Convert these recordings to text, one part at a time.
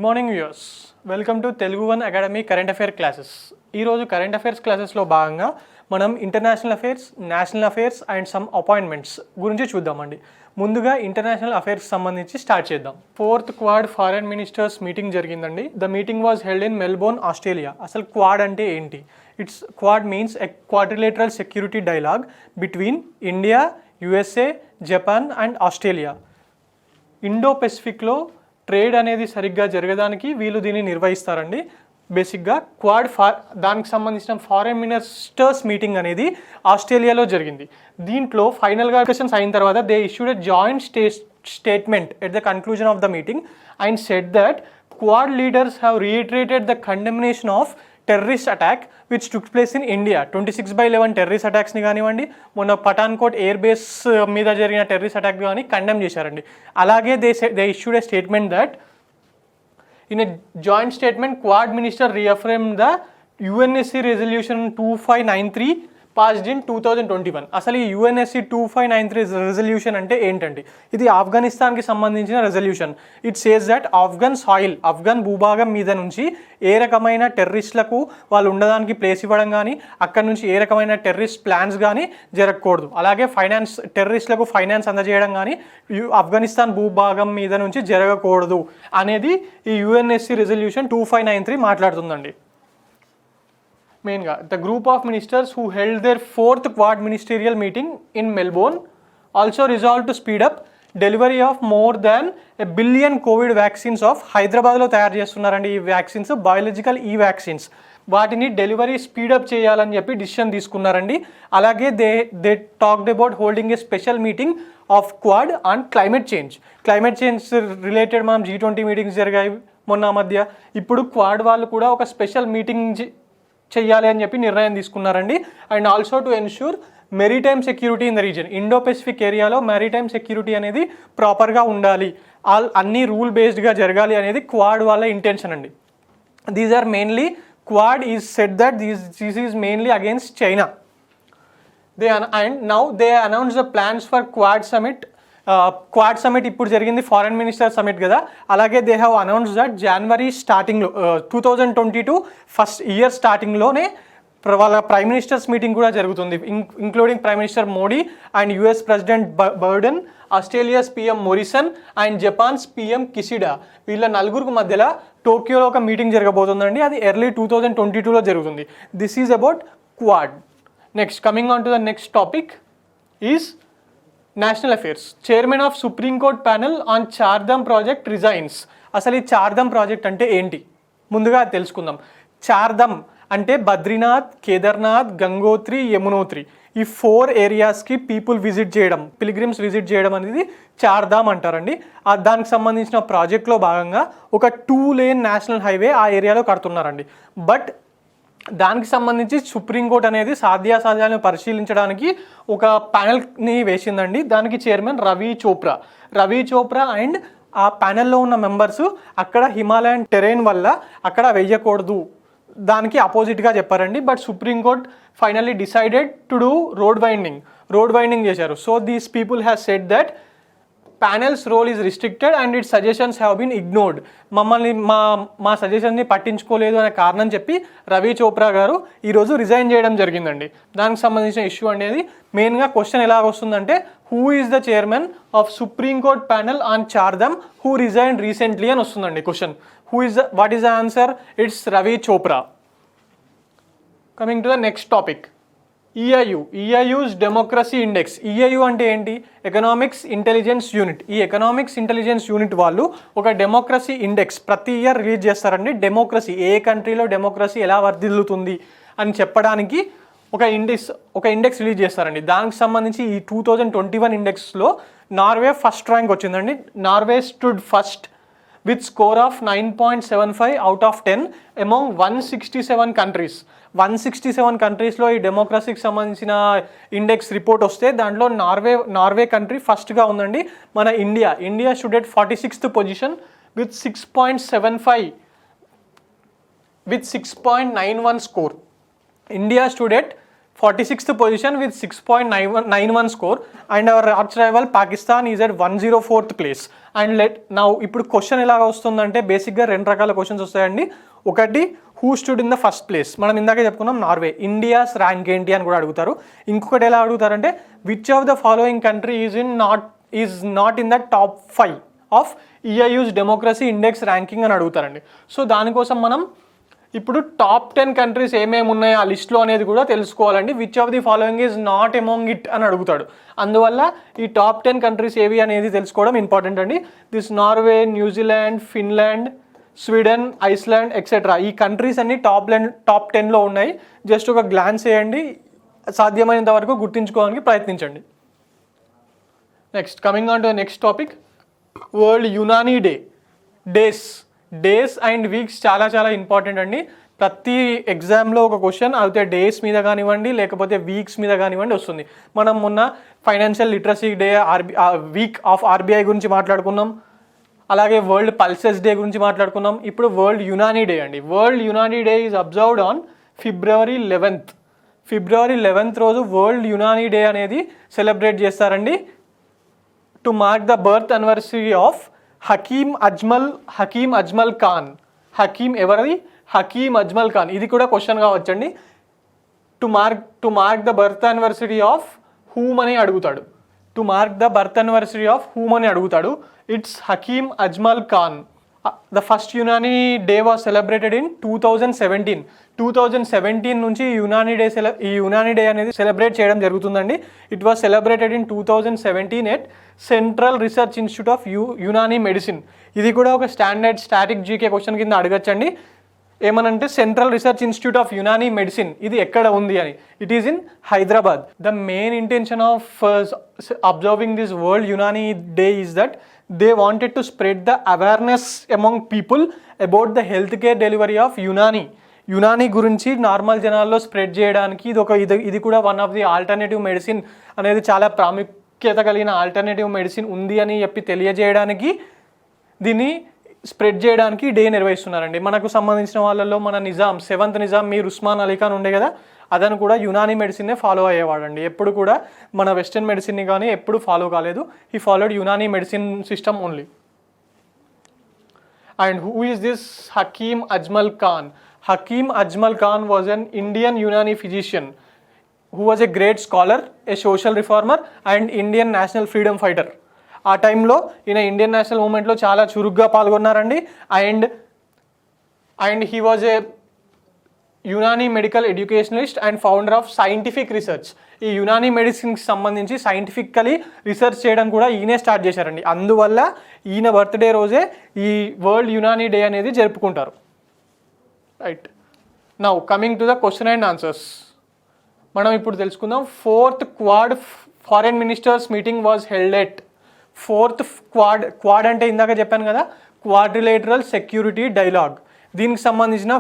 Morning viewers, welcome to Telugu one academy current affair classes. ఈరోజు current affairs క్లాసెస్లో భాగంగా మనం international affairs, national affairs and some appointments గురించి చూద్దామండి. ముందుగా ఇంటర్నేషనల్ అఫైర్స్ సంబంధించి స్టార్ట్ చేద్దాం. 4th Quad foreign ministers meeting జరిగిందండి. The meeting was held in Melbourne, Australia. అసలు క్వాడ్ అంటే ఏంటి? Quad means a quadrilateral security dialogue between India, USA, Japan and Australia. Indo పెసిఫిక్లో ట్రేడ్ అనేది సరిగ్గా జరగడానికి వీళ్ళు దీన్ని నిర్వహిస్తారండి. బేసిక్గా దానికి సంబంధించిన ఫారెన్ మినిస్టర్స్ మీటింగ్ అనేది ఆస్ట్రేలియాలో జరిగింది. దీంట్లో ఫైనల్గా డిస్కషన్స్ అయిన తర్వాత they issued a joint statement at the conclusion of the meeting and said that Quad leaders have reiterated the condemnation of terrorist attack which took place in India. 26/11 terrorist అటాక్స్ని కానివ్వండి, మొన్న పఠాన్కోట్ ఎయిర్ బేస్ మీద జరిగిన terrorist attack కానీ condemn చేశారండి. అలాగే they issued a statement that in a joint statement Quad minister reaffirmed the UNSC resolution 2593 passed in 2021. అసలు ఈ UNSC 2593 రెజల్యూషన్ అంటే ఏంటండి? ఇది ఆఫ్ఘనిస్తాన్కి సంబంధించిన resolution. It says that Afghan భూభాగం మీద నుంచి ఏ రకమైన టెర్రరిస్టులకు వాళ్ళు ఉండడానికి ప్లేస్ ఇవ్వడం కానీ, అక్కడ నుంచి ఏ రకమైన టెర్రరిస్ట్ ప్లాన్స్ కానీ జరగకూడదు. అలాగే టెర్రరిస్టులకు ఫైనాన్స్ అందజేయడం కానీ ఆఫ్ఘనిస్తాన్ భూభాగం మీద నుంచి జరగకూడదు అనేది ఈ UNSC రెజల్యూషన్ 2593 మాట్లాడుతుందండి. మెయిన్గా the group of ministers who held their 4th Quad ministerial meeting in Melbourne also resolve to speed up delivery of more than 1 billion COVID vaccines of హైదరాబాద్లో తయారు చేస్తున్నారండి. ఈ వ్యాక్సిన్స్ బయాలజికల్ వ్యాక్సిన్స్, వాటిని delivery speed up చేయాలని చెప్పి decision తీసుకున్నారండి. అలాగే they talked about holding a special meeting of Quad on climate change related. మనం G20 మీటింగ్స్ జరిగాయి మొన్న మధ్య. ఇప్పుడు క్వాడ్ వాళ్ళు కూడా ఒక స్పెషల్ మీటింగ్ చెయ్యాలి అని చెప్పి నిర్ణయం తీసుకున్నారండి. And also to ensure maritime security in the reason. Indo Pacific ఏరియాలో మెరిటైమ్ సెక్యూరిటీ అనేది ప్రాపర్గా ఉండాలి, అన్ని రూల్ బేస్డ్గా జరగాలి అనేది క్వాడ్ వాళ్ళ ఇంటెన్షన్ అండి. These are mainly Quad is said that this is mainly against China. And now they announce the plans for Quad summit. ఇప్పుడు జరిగింది ఫారెన్ మినిస్టర్ సమిట్ కదా, అలాగే దే హ్యావ్ అనౌన్స్ దట్ జనవరి స్టార్టింగ్లో 2022 ఫస్ట్ ఇయర్ స్టార్టింగ్లోనే వాళ్ళ prime ministers meeting కూడా జరుగుతుంది, including prime minister Modi and US president Biden, Australia's PM Morrison and Japan's PM Kishida. వీళ్ళ నలుగురికి మధ్యలో టోక్యోలో ఒక మీటింగ్ జరగబోతుందండి. అది ఎర్లీ 2022లో జరుగుతుంది. This is about Quad. Next coming on to the next topic is national affairs. Chairman of supreme court panel on Chardham project resigns. అసలు ఈ Chardham project అంటే ఏంటి ముందుగా తెలుసుకుందాం. చార్ధామ్ అంటే బద్రీనాథ్, కేదార్నాథ్, గంగోత్రి, యమునోత్రి, ఈ 4 ఏరియాస్కి పిలిగ్రిమ్స్ విజిట్ చేయడం అనేది చార్ధామ్ అంటారండి. దానికి సంబంధించిన ప్రాజెక్ట్లో భాగంగా ఒక 2 లేన్ నేషనల్ హైవే ఆ ఏరియాలో కడుతున్నారండి. బట్ దానికి సంబంధించి సుప్రీంకోర్టు అనేది సాధ్యాసాధ్యాలను పరిశీలించడానికి ఒక ప్యానెల్ని వేసిందండి. దానికి చైర్మన్ రవి చోప్రా అండ్ ఆ ప్యానెల్లో ఉన్న మెంబర్స్ అక్కడ హిమాలయన్ టెరైన్ వల్ల అక్కడ వేయకూడదు, దానికి అపోజిట్గా చెప్పారండి. But supreme court finally decided to do road winding చేశారు. So these people have said that panel's role is restricted and it suggestions have been ignored. మా సజెషన్ని పట్టించుకోలేదు అనే కారణం చెప్పి రవి చోప్రా గారు ఈరోజు రిజైన్ చేయడం జరిగిందండి. దానికి సంబంధించిన ఇష్యూ అనేది మెయిన్గా క్వశ్చన్ ఎలా వస్తుందంటే who is the chairman of supreme court panel on Chardham who resign recently అని వస్తుందండి question. What is the answer? It's Ravi Chopra. Coming to the next topic, EIU's democracy index. EIU అంటే ఏంటి? Economics intelligence unit. ఈ economics intelligence unit వాళ్ళు ఒక democracy index ప్రతి year release చేస్తారండి. Democracy ఏ కంట్రీలో డెమోక్రసీ ఎలా వర్ధిల్లుతుంది అని చెప్పడానికి ఒక ఇండెక్స్ రిలీజ్ చేస్తారండి. దానికి సంబంధించి ఈ 2021 ఇండెక్స్లో నార్వే ఫస్ట్ ర్యాంక్ వచ్చిందండి. Norway stood first with score of 9.75 out of 10 among 167 countries. 167 కంట్రీస్లో ఈ డెమోక్రసీకి సంబంధించిన ఇండెక్స్ రిపోర్ట్ వస్తే దాంట్లో నార్వే కంట్రీ ఫస్ట్గా ఉందండి. మన India stood at 46th position with 6.75 with 6.91 score. India stood at 46th position with 6.91 score, and our arch rival Pakistan is at 104th place. And now ఇప్పుడు question ఎలాగ వస్తుందంటే బేసిక్గా రెండు రకాల క్వశ్చన్స్ వస్తాయండి. ఒకటి who stood in the first place, మనం ఇందాకే చెప్పుకున్నాం నార్వే, ఇండియాస్ ర్యాంక్ ఏంటి అని కూడా అడుగుతారు. ఇంకొకటి ఎలా అడుగుతారంటే which of the following country is not in the top 5 of EIU's democracy index ranking అని అడుగుతారండి. సో దానికోసం మనం ఇప్పుడు టాప్ 10 కంట్రీస్ ఏమేమి ఉన్నాయో ఆ లిస్ట్లో అనేది కూడా తెలుసుకోవాలండి. Which of the following is not among it అని అడుగుతాడు. అందువల్ల ఈ టాప్ 10 కంట్రీస్ ఏవి అనేది తెలుసుకోవడం ఇంపార్టెంట్ అండి. This Norway, New Zealand, Finland, Sweden, Iceland etcetera, ఈ కంట్రీస్ అన్ని టాప్ 10లో ఉన్నాయి. జస్ట్ ఒక గ్లాన్స్ వేయండి, సాధ్యమైనంత వరకు గుర్తించుకోవడానికి ప్రయత్నించండి. Next coming on to next topic, world Unani day. Days and weeks చాలా చాలా ఇంపార్టెంట్ అండి. ప్రతి ఎగ్జామ్లో ఒక క్వశ్చన్ అయితే డేస్ మీద కానివ్వండి లేకపోతే వీక్స్ మీద కానివ్వండి వస్తుంది. మనం మొన్న financial literacy day, week off RBI గురించి మాట్లాడుకున్నాం. అలాగే వరల్డ్ పల్సెస్ డే గురించి మాట్లాడుకున్నాం. ఇప్పుడు వరల్డ్ యునానీ డే అండి. World Unani day is observed on February 11th. February 11th రోజు వరల్డ్ యునానీ డే అనేది సెలబ్రేట్ చేస్తారండి. To mark the birth anniversary of Hakim Ajmal Khan. ఎవరిది? హకీమ్ అజ్మల్ ఖాన్. ఇది కూడా క్వశ్చన్ కావచ్చండి. To mark the birth anniversary of whom అని అడుగుతాడు. It's Hakim Ajmal Khan. The first Unani day was celebrated in 2017. 2017 నుంచి ఈ యునానీ డే అనేది సెలబ్రేట్ చేయడం జరుగుతుందండి. It was celebrated in 2017 at central research institute of Unani medicine. ఇది కూడా ఒక స్టాండర్డ్ స్టాటిక్ జీకే క్వశ్చన్ కింద అడగచ్చండి. ఏమనంటే central research institute of Unani medicine ఇది ఎక్కడ ఉంది అని. It is in Hyderabad. The main intention of observing this world Unani day is that they wanted to spread the awareness among people about the healthcare delivery of Unani గురించి normal జనాల్లో spread చేయడానికి ఇది కూడా one of the alternative medicine అనేది చాలా ప్రాముఖ్యత కలిగిన alternative medicine ఉంది అని చెప్పి తెలియజేయడానికి, దీన్ని స్ప్రెడ్ చేయడానికి డే నిర్వహిస్తున్నారండి. మనకు సంబంధించిన వాళ్ళల్లో మన నిజాం, 7th నిజాం మీర్ ఉస్మాన్ అలీ ఖాన్ ఉండే కదా, అతను కూడా యునానీ మెడిసిన్నే ఫాలో అయ్యేవాడండి. ఎప్పుడు కూడా మన వెస్టర్న్ మెడిసిన్ని కానీ ఎప్పుడు ఫాలో కాలేదు. He followed Unani medicine system only. And who is this Hakim Ajmal Khan? Hakim Ajmal Khan was an Indian Unani physician who was a great scholar, a social reformer and Indian national freedom fighter. ఆ టైంలో ఈయన ఇండియన్ నేషనల్ మూవ్మెంట్లో చాలా చురుగ్గా పాల్గొన్నారండి. And he was a Unani medical educationalist and founder of scientific research. ఈ యునానీ మెడిసిన్కి సంబంధించి scientifically research చేయడం కూడా ఈయనే స్టార్ట్ చేశారండి. అందువల్ల ఈయన బర్త్డే రోజే ఈ వరల్డ్ యునానీ డే అనేది జరుపుకుంటారు. Right, now coming to the question and answers. మనం ఇప్పుడు తెలుసుకుందాం. 4th Quad foreign ministers meeting was held at. 4th quad అంటే ఇందాక చెప్పాను కదా, క్వాడ్రిలేటరల్ సెక్యూరిటీ డైలాగ్. దీనికి సంబంధించిన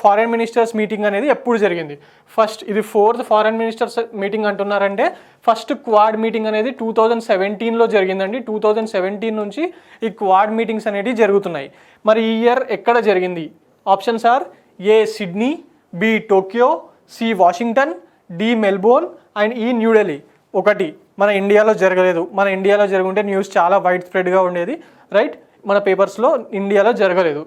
ఫారెన్ మినిస్టర్స్ మీటింగ్ అనేది ఎప్పుడు జరిగింది? ఫస్ట్ ఇది 4th ఫారెన్ మినిస్టర్స్ మీటింగ్ అంటున్నారంటే ఫస్ట్ క్వాడ్ మీటింగ్ అనేది 2017లో జరిగిందండి. 2017 నుంచి ఈ క్వాడ్ మీటింగ్స్ అనేవి జరుగుతున్నాయి. మరి ఈ ఇయర్ ఎక్కడ జరిగింది? Options are A Sydney, B Tokyo, C Washington, D Melbourne and E New Delhi. ఒకటి మన ఇండియాలో జరగలేదు. మన ఇండియాలో జరుగుంటే న్యూస్ చాలా వైడ్ స్ప్రెడ్గా ఉండేది. రైట్, మన పేపర్స్లో ఇండియాలో జరగలేదు.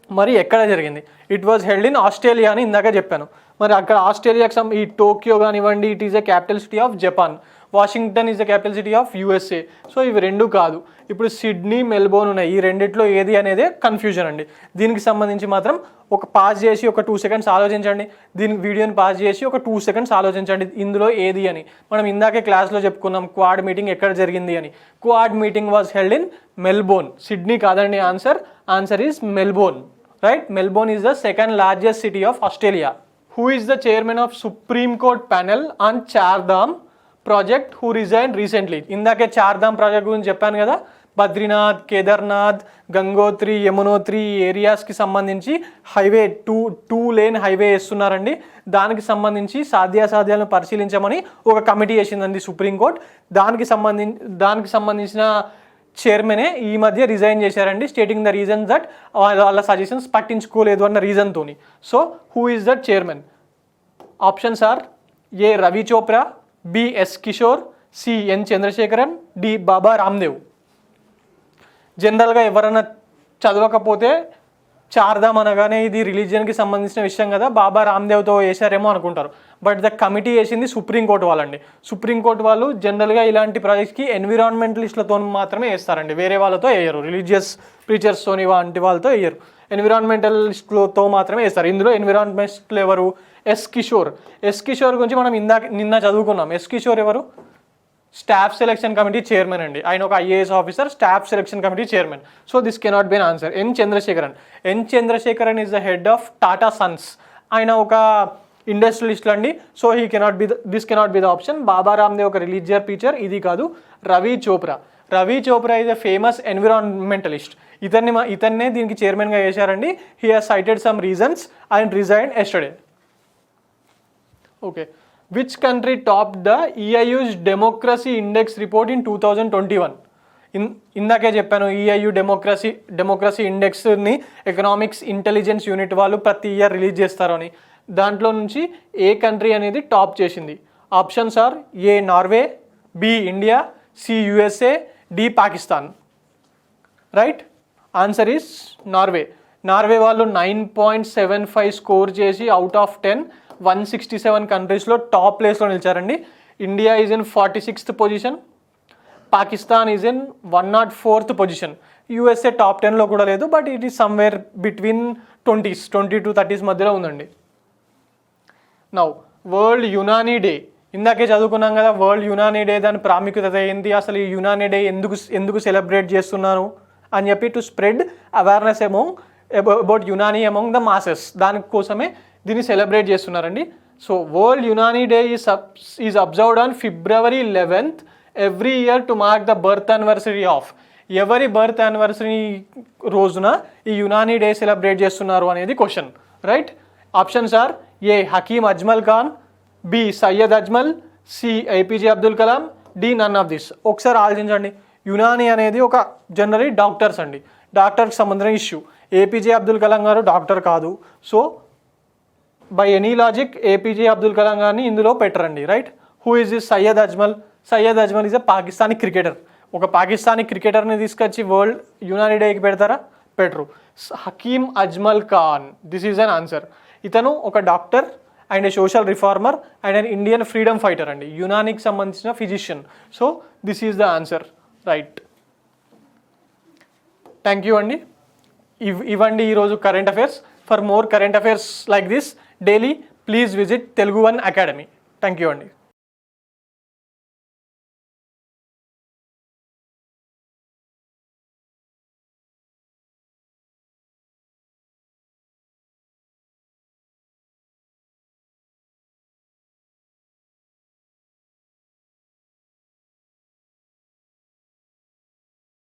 మరి ఎక్కడ జరిగింది? It was held in Australia అని ఇందాక చెప్పాను. మరి అక్కడ ఆస్ట్రేలియాకి ఈ టోక్యో కానివ్వండి, it is a capital city of Japan. Washington is the capital city of USA. So ఇవి రెండు కాదు. ఇప్పుడు సిడ్నీ, మెల్బోర్న్ ఉన్నాయి. ఈ రెండిట్లో ఏది అనేది కన్ఫ్యూజన్ అండి. దీనికి సంబంధించి మాత్రం ఒక పాజ్ చేసి ఒక 2 సెకండ్స్ ఆలోచించండి. దీనికి వీడియోని పాజ్ చేసి ఒక 2 సెకండ్స్ ఆలోచించండి ఇందులో ఏది అని. మనం ఇందాకే క్లాస్లో చెప్పుకున్నాం క్వాడ్ మీటింగ్ ఎక్కడ జరిగింది అని. Quad meeting was held in Melbourne. Sydney కాదండి answer is Melbourne. Right, Melbourne is the 2nd largest city of Australia. Who is the chairman of supreme court panel on Chardham project who resign recently? ఇందాకే Chardham project గురించి చెప్పాను కదా. బద్రీనాథ్, కేదార్నాథ్, గంగోత్రి, యమునోత్రి ఏరియాస్కి సంబంధించి highway 2 lane highway వేస్తున్నారండి. దానికి సంబంధించి సాధ్యాసాధ్యాలను పరిశీలించమని ఒక committee వేసిందండి supreme court. దానికి సంబంధించిన చైర్మనే ఈ మధ్య రిజైన్ చేశారండి, స్టేటింగ్ ద రీజన్ దట్ వాళ్ళ సజెషన్స్ పట్టించుకోలేదు అన్న రీజన్తోని. So who is that chairman? Options are A Ravi Chopra, B S Kishore, C N Chandrasekharan, D Baba Ramdev. జనరల్గా ఎవరైనా చదవకపోతే చార్ధామ్ అనగానే ఇది రిలీజియన్కి సంబంధించిన విషయం కదా, బాబా రామ్దేవ్తో వేశారేమో అనుకుంటారు. బట్ ద కమిటీ వేసింది సుప్రీంకోర్టు వాళ్ళండి. సుప్రీంకోర్టు వాళ్ళు జనరల్గా ఇలాంటి ప్రాజెక్ట్స్కి ఎన్విరాన్మెంటలిస్ట్లతో మాత్రమే వేస్తారండి, వేరే వాళ్ళతో వేయరు. రిలీజియస్ ప్రీచర్స్తోని వంటి వాళ్ళతో వేయరు, ఎన్విరాన్మెంటలిస్ట్లతో మాత్రమే వేస్తారు. ఇందులో ఎన్విరాన్మెంటలిస్టులు ఎవరు? ఎస్ కిషోర్. ఎస్ కిషోర్ గురించి మనం నిన్న చదువుకున్నాం. ఎస్ కిషోర్ ఎవరు? స్టాఫ్ సెలెక్షన్ కమిటీ చైర్మన్ అండి. ఆయన ఒక IAS officer, staff selection committee chairman. So this cannot be an answer. N Chandrasekharan. N Chandrasekharan is the head of Tata sons. ఆయన ఒక ఇండస్ట్రియలిస్ట్ అండి. So he cannot be this cannot be the option. Baba Ramdev ఒక religious teacher, ఇది కాదు. Ravi Chopra. Ravi Chopra is a famous environmentalist. ఇతన్నే దీనికి చైర్మన్గా చేశారండి. He has cited some reasons and resigned yesterday. Okay. Which country topped the EIU's Democracy Index report in 2021? ఇందాకే చెప్పాను, EIU democracy ఇండెక్స్ని ఎకనామిక్స్ ఇంటెలిజెన్స్ యూనిట్ వాళ్ళు ప్రతి ఇయర్ రిలీజ్ చేస్తారు అని. దాంట్లో నుంచి ఏ కంట్రీ అనేది టాప్ చేసింది? Options are A Norway, B India, C USA, D Pakistan. Right answer is Norway. Norway వాళ్ళు 9.75 స్కోర్ చేసి అవుట్ ఆఫ్ 10 167 కంట్రీస్లో టాప్ ప్లేస్లో నిలిచారండి. India is in 46th position, Pakistan is in 104th position. USA top 10లో కూడా లేదు, but it is somewhere between 20 to 30s మధ్యలో ఉందండి. Now world Unani day. ఇందాకే చదువుకున్నాం కదా వరల్డ్ యునానీ డే, దాని ప్రాముఖ్యత ఏంటి, అసలు ఈ యునానీ డే ఎందుకు సెలబ్రేట్ చేస్తున్నారు అని చెప్పి, to spread awareness about Unani among the masses. దానికోసమే దీన్ని సెలబ్రేట్ చేస్తున్నారండి. So world Unani day is observed on February 11th every year to mark the birth anniversary of. ఎవరి బర్త్ యానివర్సరీ రోజున ఈ యునానీ డే సెలబ్రేట్ చేస్తున్నారు అనేది question. Right options are A Hakim Ajmal Khan, B Syed Ajmal, C APJ Abdul Kalam, D none of this. ఒకసారి ఆలోచించండి. యునానీ అనేది ఒక generally doctors అండి, డాక్టర్కి సంబంధించిన issue. APJ Abdul Kalam garu doctor కాదు. So by any logic APJ Abdul Kalam గారిని ఇందులో పెట్టరండి. Right. Who is this Syed Ajmal? Syed Ajmal is a Pakistani cricketer. ఒక పాకిస్తానీ క్రికెటర్ని తీసుకొచ్చి వరల్డ్ యునానీ డేకి పెడతారా? పెట్టరు. Hakim Ajmal Khan, this is an answer. ఇతను ఒక doctor and a social reformer and and Indian freedom fighter అండి, యునానీకి సంబంధించిన physician. So this is the answer. Right. Thank you అండి. ఇవ్వండి ఈరోజు current affairs. For more current affairs like this daily, please visit Telugu One Academy. Thank you, Andy.